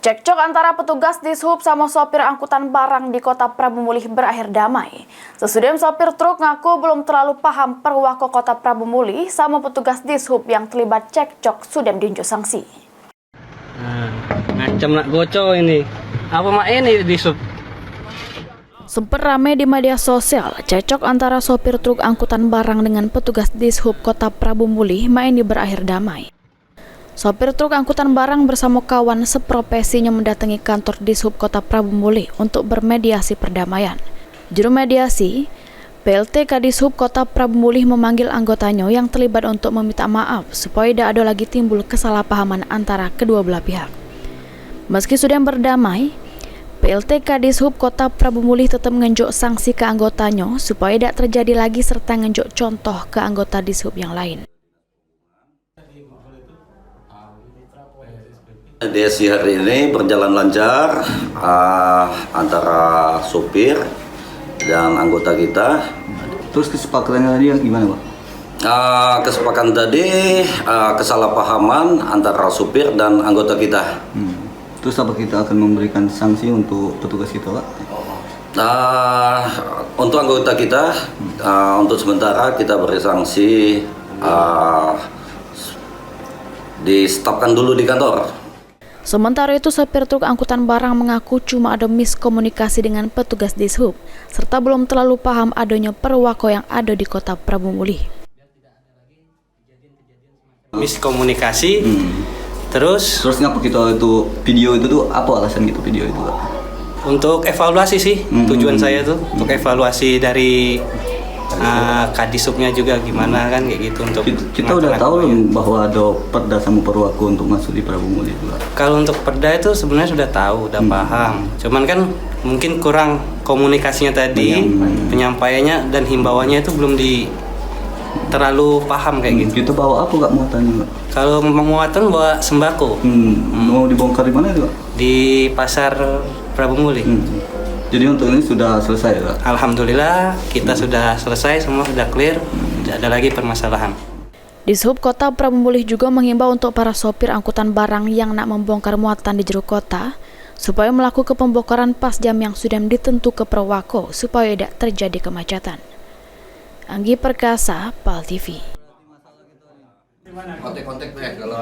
Cekcok antara petugas Dishub sama sopir angkutan barang di Kota Prabu Mulih berakhir damai. Sesudem sopir truk ngaku belum terlalu paham perwako Kota Prabu Mulih sama petugas Dishub yang terlibat cekcok sudem diunjuk sanksi. Ngacem nak goco ini. Apa mak ini Dishub? Sempat ramai di media sosial, cekcok antara sopir truk angkutan barang dengan petugas Dishub Kota Prabu Mulih ini berakhir damai. Sopir truk angkutan barang bersama kawan seprofesinya mendatangi kantor Dishub Kota Prabu Mulih untuk bermediasi perdamaian. Juru mediasi, PLT Kadishub Kota Prabu Mulih memanggil anggotanya yang terlibat untuk meminta maaf supaya tidak ada lagi timbul kesalahpahaman antara kedua belah pihak. Meski sudah berdamai, PLT Kadishub Kota Prabu Mulih tetap mengenjuk sanksi ke anggotanya supaya tidak terjadi lagi serta mengenjuk contoh ke anggota Dishub yang lain. Mediasi hari ini berjalan lancar antara sopir dan anggota kita. Terus kesepakatannya tadi yang gimana, Pak? Kesepakatan tadi kesalahpahaman antara sopir dan anggota kita. Terus apa kita akan memberikan sanksi untuk petugas kita, Pak? Untuk anggota kita, untuk sementara kita beri sanksi di-stopkan dulu di kantor. Sementara itu, sopir truk angkutan barang mengaku cuma ada miskomunikasi dengan petugas Dishub, serta belum terlalu paham adanya perwako yang ada di Kota Prabu Mulih. Miskomunikasi, terus ngapa kita itu video itu tuh apa alasan gitu video itu, Pak? untuk evaluasi sih, tujuan saya tuh untuk evaluasi dari Kadishubnya juga gimana kan kayak gitu untuk Kita udah tahu bahwa ada perda sama perwako untuk masuk di Prabu Mulih itu, Pak. Kalau untuk perda itu sebenarnya sudah tahu, udah paham. Cuman kan mungkin kurang komunikasinya tadi, penyampaiannya dan himbauannya itu belum terlalu paham kayak gitu. Kita bawa apa Kak muatannya, Pak? Kalau muatan bawa sembako. Mau dibongkar di mana itu, Pak? Di pasar Prabu Mulih. Jadi untuk ini sudah selesai, Pak? Alhamdulillah kita sudah selesai, semua sudah clear, tidak ada lagi permasalahan. Dishub Kota Prabu Mulih juga menghimbau untuk para sopir angkutan barang yang nak membongkar muatan di jero kota supaya melakukan pembongkaran pas jam yang sudah ditentu ke perwako supaya tidak terjadi kemacetan. Anggi Perkasa, PAL TV. Kontak-kontak kalau